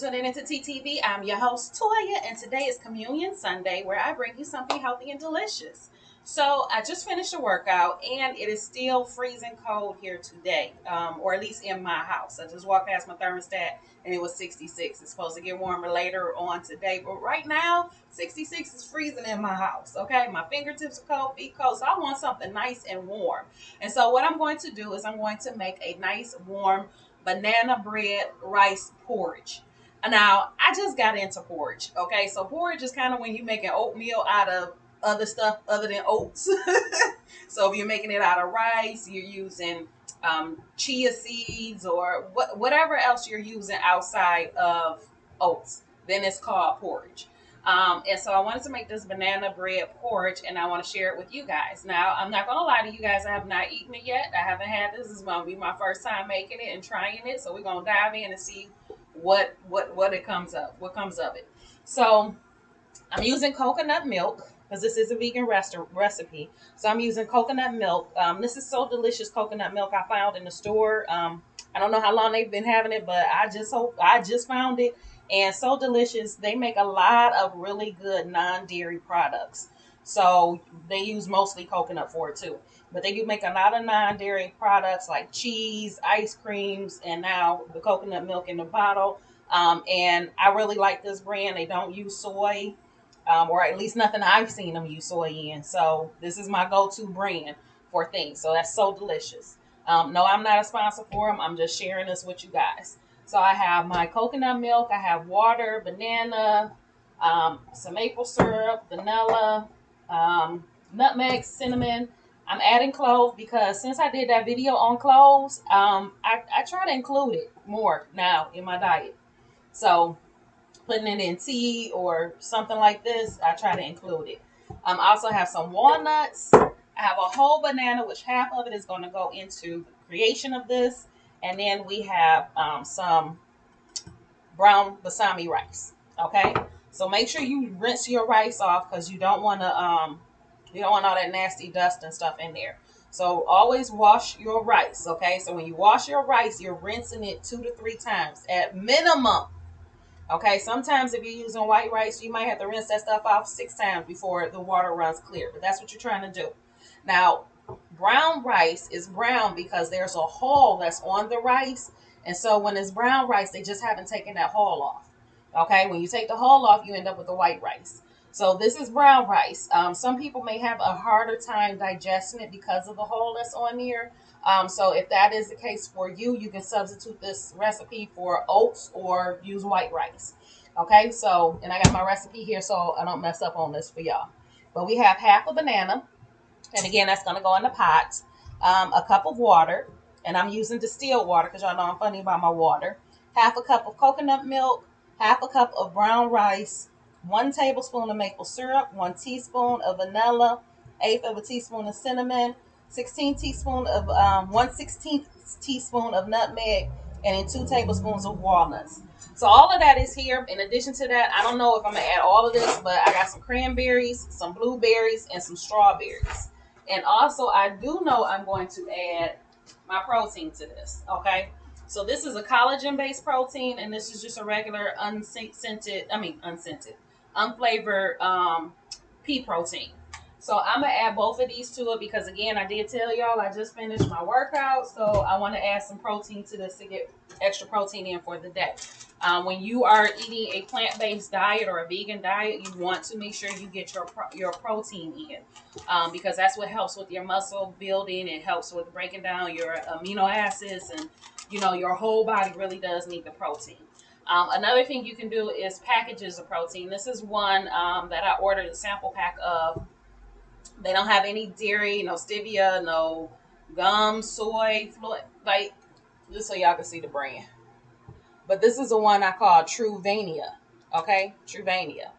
tuning into TTV. I'm your host, Toya, and today is Communion Sunday, where I bring you something healthy and delicious. So, I just finished a workout, and it is still freezing cold here today, or at least in my house. I just walked past my thermostat, and it was 66. It's supposed to get warmer later on today, but right now, 66 is freezing in my house, okay? My fingertips are cold, feet cold, so I want something nice and warm. And so, what I'm going to do is I'm going to make a nice, warm banana bread rice porridge. Now, I just got into porridge. Okay, so porridge is kind of when you're making oatmeal out of other stuff other than oats. So if you're making it out of rice, you're using chia seeds or whatever else you're using outside of oats, then it's called porridge. And so I wanted to make this banana bread porridge and I want to share it with you guys. Now, I'm not going to lie to you guys, I have not eaten it yet. I haven't had this. This is going to be my first time making it and trying it. So we're going to dive in and see what it comes up, what comes of it. So I'm using coconut milk because this is a vegan recipe. So I'm using coconut milk. This is so delicious coconut milk I found in the store. I don't know how long they've been having it, but I just found it and so delicious. They make a lot of really good non-dairy products. So they use mostly coconut for it too. But they do make a lot of non-dairy products like cheese, ice creams, and now the coconut milk in the bottle. And I really like this brand. They don't use soy, or at least nothing I've seen them use soy in. So this is my go-to brand for things. So that's so delicious. No, I'm not a sponsor for them. I'm just sharing this with you guys. So I have my coconut milk. I have water, banana, some maple syrup, vanilla, nutmeg, cinnamon. I'm adding cloves because since I did that video on cloves, I try to include it more now in my diet. So putting it in tea or something like this, I try to include it. I also have some walnuts. I have a whole banana, which half of it is going to go into the creation of this. And then we have some brown basmati rice. Okay, so make sure you rinse your rice off because you don't want all that nasty dust and stuff in there. So always wash your rice. Okay, so when you wash your rice, you're rinsing it 2 to 3 times at minimum. Okay, sometimes if you're using white rice, you might have to rinse that stuff off 6 times before the water runs clear. But that's what you're trying to do. Now, brown rice is brown because there's a hull that's on the rice. And so when it's brown rice, they just haven't taken that hull off. Okay, when you take the hull off, you end up with the white rice. So this is brown rice. Some people may have a harder time digesting it because of the hull that's on here. So if that is the case for you, you can substitute this recipe for oats or use white rice. Okay, so, and I got my recipe here so I don't mess up on this for y'all. But we have half a banana, and again, that's going to go in the pot. A cup of water, and I'm using distilled water because y'all know I'm funny about my water. Half a cup of coconut milk, half a cup of brown rice, 1 tablespoon of maple syrup, 1 teaspoon of vanilla, eighth of a teaspoon of cinnamon, 1/16 teaspoon of nutmeg, and then 2 tablespoons of walnuts. So all of that is here. In addition to that, I don't know if I'm gonna add all of this, but I got some cranberries, some blueberries, and some strawberries. And also, I do know I'm going to add my protein to this. Okay, so this is a collagen-based protein, and this is just a regular unflavored pea protein. So I'm gonna add both of these to it because again, I did tell y'all I just finished my workout, so I want to add some protein to this to get extra protein in for the day. When you are eating a plant-based diet or a vegan diet, you want to make sure you get your protein in because that's what helps with your muscle building. It helps with breaking down your amino acids, and your whole body really does need the protein. Another thing you can do is packages of protein. This is one that I ordered a sample pack of. They don't have any dairy, no stevia, no gum, soy, fluid, like just so y'all can see the brand. But this is the one I call Truvania. Okay, Truvania.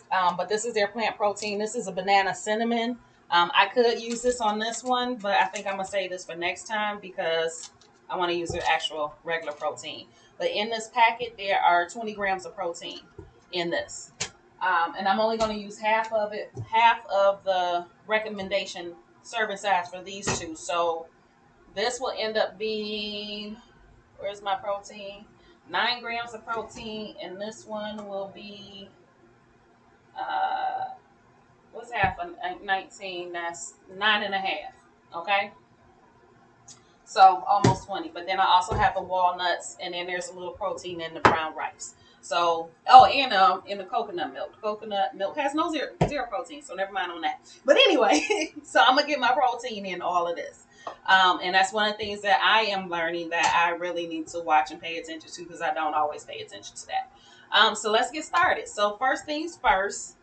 But this is their plant protein. This is a banana cinnamon. I could use this on this one, but I think I'm gonna save this for next time because I want to use the actual regular protein. But in this packet, there are 20 grams of protein in this. And I'm only going to use half of it, half of the recommendation serving size for these two. So this will end up being, where's my protein? 9 grams of protein, and this one will be what's half of 19? That's 9.5. Okay, so almost 20. But then I also have the walnuts, and then there's a little protein in the brown rice. So, oh, and in the coconut milk. Coconut milk has no zero protein, so never mind on that. But anyway, so I'm gonna get my protein in all of this. And that's one of the things that I am learning that I really need to watch and pay attention to, because I don't always pay attention to that. So let's get started. So first things first,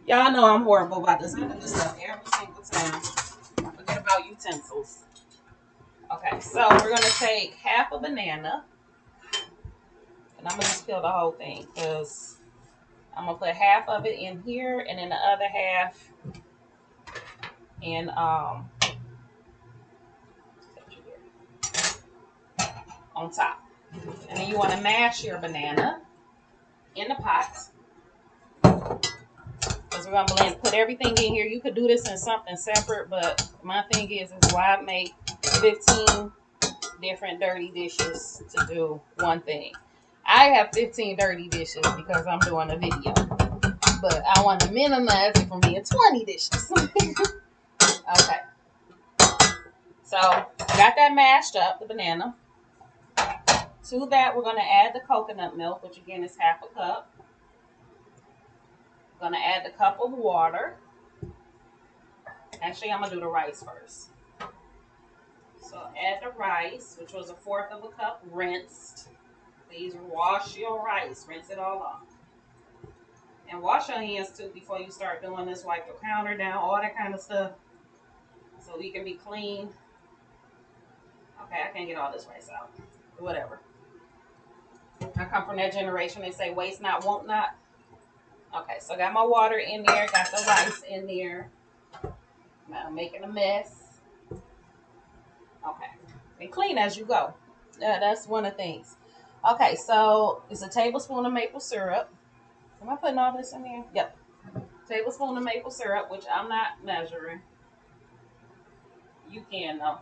y'all know I'm horrible about this. I do this stuff every single time. Forget about utensils. Okay, so we're gonna take half a banana, and I'm gonna just peel the whole thing, because I'm gonna put half of it in here, and then the other half in on top. And then you want to mash your banana in the pot, because we're gonna blend, put everything in here. You could do this in something separate, but my thing is why I make 15 different dirty dishes to do one thing. I have 15 dirty dishes because I'm doing a video, but I want to minimize it from being 20 dishes. Okay, so got that mashed up, the banana. To that, we're going to add the coconut milk, which again is half a cup. We're going to add the cup of water. Actually, I'm going to do the rice first. So add the rice, which was 1/4 of a cup, rinsed. Please wash your rice. Rinse it all off. And wash your hands too before you start doing this. Wipe the counter down, all that kind of stuff, so we can be clean. Okay, I can't get all this rice out. Whatever. I come from that generation. They say waste not, want not. Okay, so I got my water in there, got the rice in there. Now I'm making a mess. Okay, and clean as you go. That's one of the things. Okay, so it's a tablespoon of maple syrup. Am I putting all this in here? Yep. Tablespoon of maple syrup, which I'm not measuring. You can though.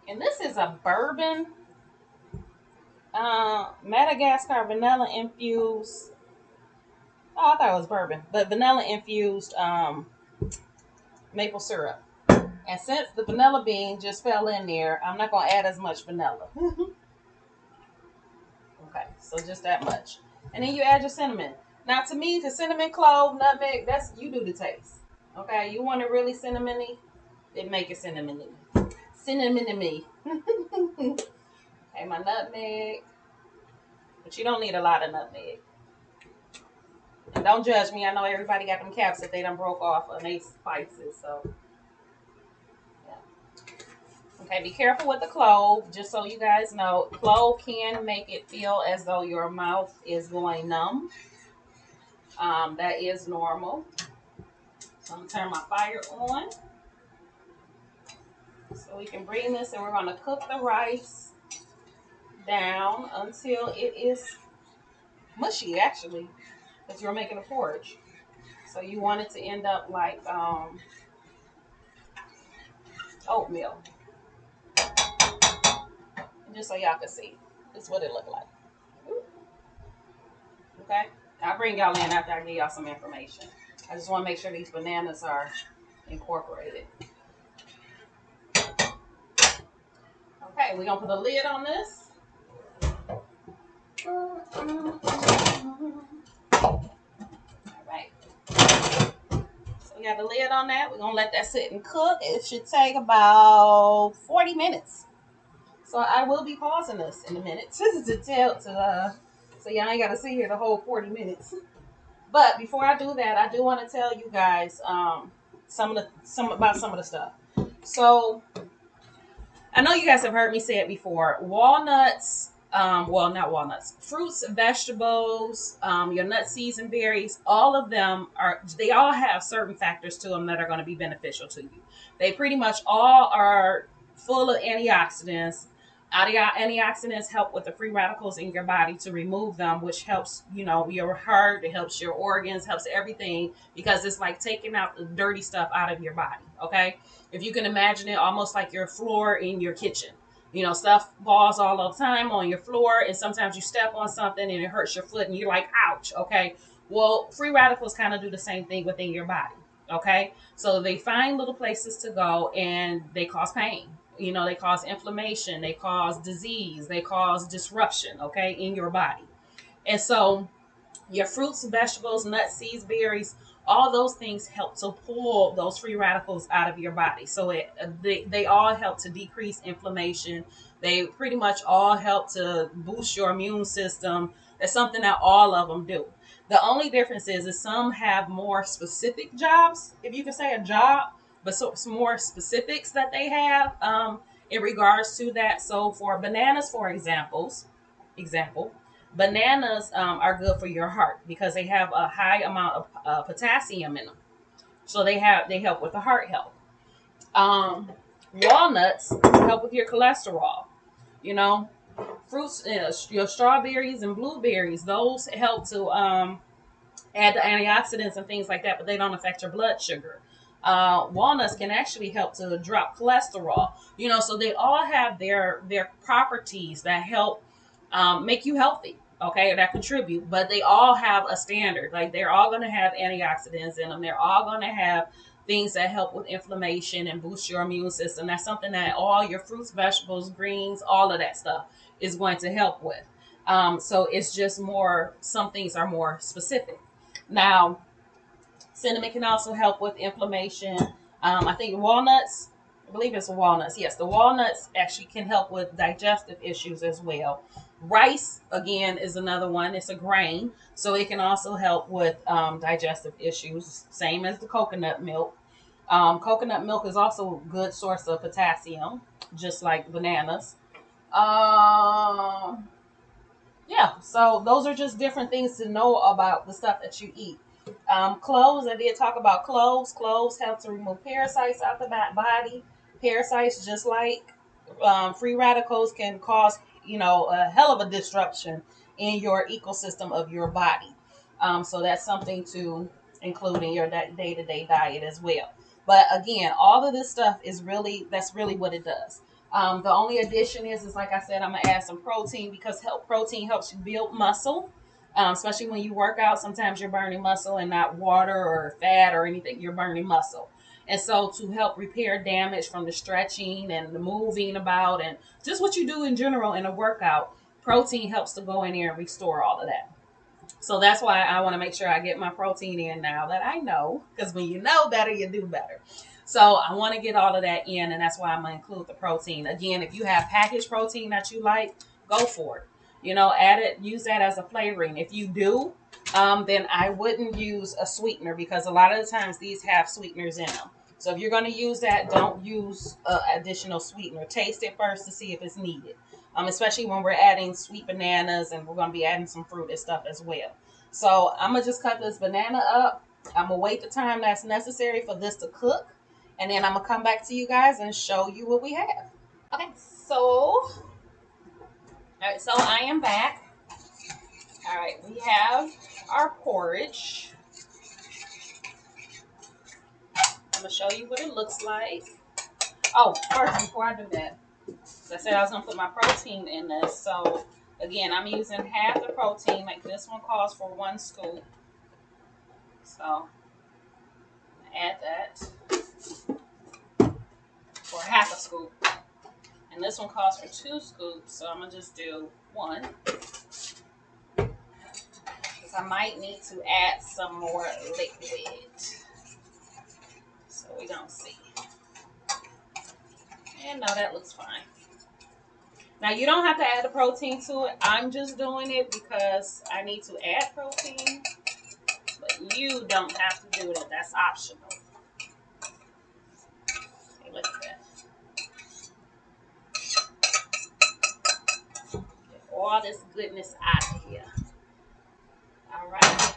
And this is a bourbon, Madagascar vanilla infused. Oh, I thought it was bourbon, but vanilla infused maple syrup. And since the vanilla bean just fell in there, I'm not gonna add as much vanilla. Okay, so just that much. And then you add your cinnamon. Now to me, the cinnamon, clove, nutmeg, that's, you do the taste. Okay, you want it really cinnamony, then make it cinnamony. Cinnamony. Okay, my nutmeg. But you don't need a lot of nutmeg. And don't judge me. I know everybody got them caps that they done broke off and they spices. So, yeah. Okay, be careful with the clove. Just so you guys know, clove can make it feel as though your mouth is going numb. That is normal. So I'm going to turn my fire on, so we can bring this, and we're going to cook the rice down until it is mushy, actually, because you're making a porridge. So you want it to end up like oatmeal. And just so y'all can see, this is what it looked like. Okay, I'll bring y'all in after I give y'all some information. I just want to make sure these bananas are incorporated. Okay, we're gonna put a lid on this. All right. So we got the lid on that. We're gonna let that sit and cook. It should take about 40 minutes. So I will be pausing this in a minute so y'all ain't gotta sit here the whole 40 minutes. But before I do that, I do want to tell you guys some about some of the stuff. So I know you guys have heard me say it before. Walnuts, well, not walnuts, fruits, vegetables, your nuts, seeds, and berries, all of them they all have certain factors to them that are going to be beneficial to you. They pretty much all are full of antioxidants. Antioxidants help with the free radicals in your body to remove them, which helps, your heart, it helps your organs, helps everything, because it's like taking out the dirty stuff out of your body. Okay. If you can imagine it almost like your floor in your kitchen, stuff falls all the time on your floor, and sometimes you step on something and it hurts your foot and you're like, ouch. Okay. Well, free radicals kind of do the same thing within your body. Okay. So they find little places to go and they cause pain. They cause inflammation, they cause disease, they cause disruption, okay, in your body. And so your fruits, vegetables, nuts, seeds, berries, all those things help to pull those free radicals out of your body. So they all help to decrease inflammation. They pretty much all help to boost your immune system. That's something that all of them do. The only difference is some have more specific jobs, if you can say a job, but some more specifics that they have in regards to that. So for bananas, for example, bananas are good for your heart because they have a high amount of potassium in them. So they help with the heart health. Walnuts help with your cholesterol. You know, fruits, your strawberries and blueberries, those help to add the antioxidants and things like that, but they don't affect your blood sugar. Walnuts can actually help to drop cholesterol. So they all have their properties that help make you healthy. Okay, that contribute, but they all have a standard. Like they're all going to have antioxidants in them. They're all going to have things that help with inflammation and boost your immune system. That's something that all your fruits, vegetables, greens, all of that stuff is going to help with. So it's just more, some things are more specific. Now, cinnamon can also help with inflammation. I think walnuts, I believe it's walnuts. Yes, the walnuts actually can help with digestive issues as well. Rice, again, is another one. It's a grain, so it can also help with digestive issues, same as the coconut milk. Coconut milk is also a good source of potassium, just like bananas. Um, yeah, so those are just different things to know about the stuff that you eat. Cloves, I did talk about cloves. Cloves help to remove parasites out the body. Parasites, just like free radicals, can cause, a hell of a disruption in your ecosystem of your body. So that's something to include in your day-to-day diet as well. But again, all of this stuff that's really what it does. The only addition is like I said, I'm gonna add some protein because protein helps you build muscle, especially when you work out. Sometimes you're burning muscle and not water or fat or anything. You're burning muscle, and so to help repair damage from the stretching and the moving about and just what you do in general in a workout, protein helps to go in there and restore all of that. So that's why I want to make sure I get my protein in now that I know, because when you know better, you do better. So I want to get all of that in, and that's why I'm going to include the protein. Again, if you have packaged protein that you like, go for it. Add it, use that as a flavoring. If you do, then I wouldn't use a sweetener because a lot of the times these have sweeteners in them. So if you're going to use that, don't use additional sweetener. Taste it first to see if it's needed. Especially when we're adding sweet bananas and we're going to be adding some fruit and stuff as well. So I'm going to just cut this banana up. I'm going to wait the time that's necessary for this to cook. And then I'm going to come back to you guys and show you what we have. Okay, all right, so I am back. All right, we have our porridge. I'm going to show you what it looks like. Oh, first, before I do that, I said I was going to put my protein in this. So, again, I'm using half the protein. Like this one calls for 1 scoop. So, add that for half a scoop. And this one calls for 2 scoops. So, I'm going to just do 1. Because I might need to add some more liquid. So, we don't see. And no, that looks fine. Now, you don't have to add the protein to it. I'm just doing it because I need to add protein. But you don't have to do that. That's optional. Okay, look at that. Get all this goodness out of here. All right.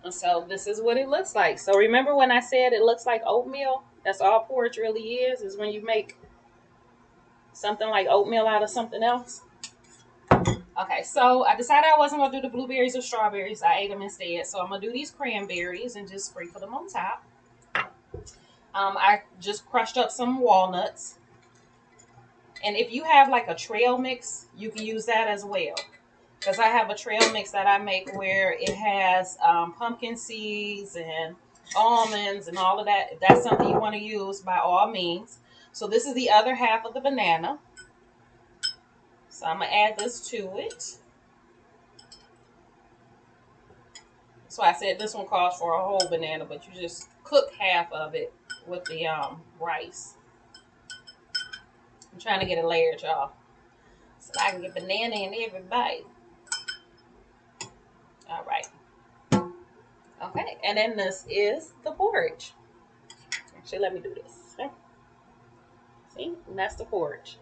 And so this is what it looks like. So remember when I said it looks like oatmeal? That's all porridge really is when you make something like oatmeal out of something else. Okay, so I decided I wasn't gonna do the blueberries or strawberries. I ate them instead. So I'm gonna do these cranberries and just sprinkle them on top. I just crushed up some walnuts. And if you have like a trail mix, you can use that as well. Because I have a trail mix that I make where it has pumpkin seeds and almonds and all of that. If that's something you want to use, by all means. So this is the other half of the banana. So I'm going to add this to it. So I said this one calls for a whole banana, but you just cook half of it with the rice. I'm trying to get it layered, y'all, so I can get banana in every bite. All right. Okay, and then this is the porridge. Actually, let me do this. Okay. See, and that's the porridge.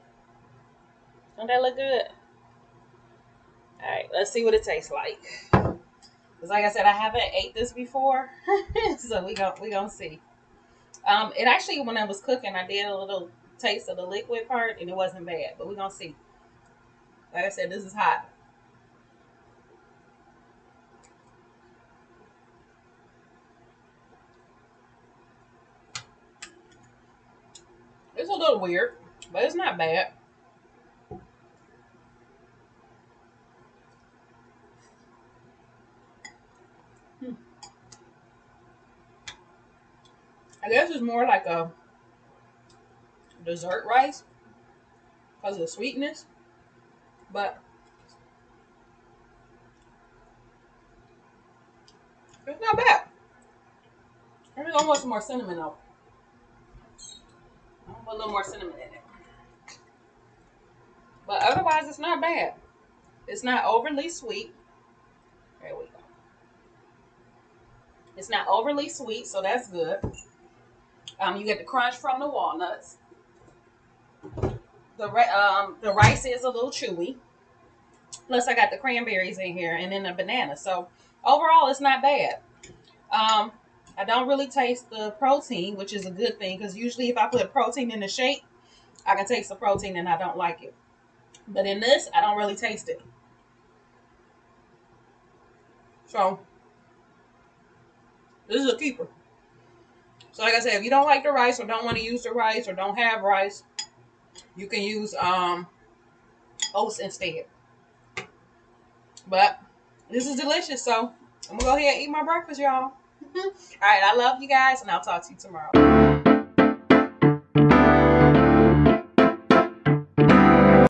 Don't that look good? All right, let's see what it tastes like. Because like I said, I haven't ate this before, so we gonna see. It actually, when I was cooking, I did a little taste of the liquid part, and it wasn't bad. But we're gonna see. Like I said, this is hot. It's a little weird, but it's not bad. Hmm. I guess it's more like a dessert rice because of the sweetness, but it's not bad. I really want some more cinnamon though. I want a little more cinnamon in it. But otherwise, it's not bad. It's not overly sweet. There we go. It's not overly sweet, so that's good. You get the crunch from the walnuts. The rice is a little chewy. Plus, I got the cranberries in here and then the banana. So overall, it's not bad. Um, I don't really taste the protein, which is a good thing because usually if I put protein in the shake, I can taste the protein and I don't like it. But in this, I don't really taste it. So this is a keeper. So like I said, if you don't like the rice or don't want to use the rice or don't have rice, you can use oats instead. But this is delicious. So I'm gonna go ahead and eat my breakfast, y'all. All right, I love you guys, and I'll talk to you tomorrow.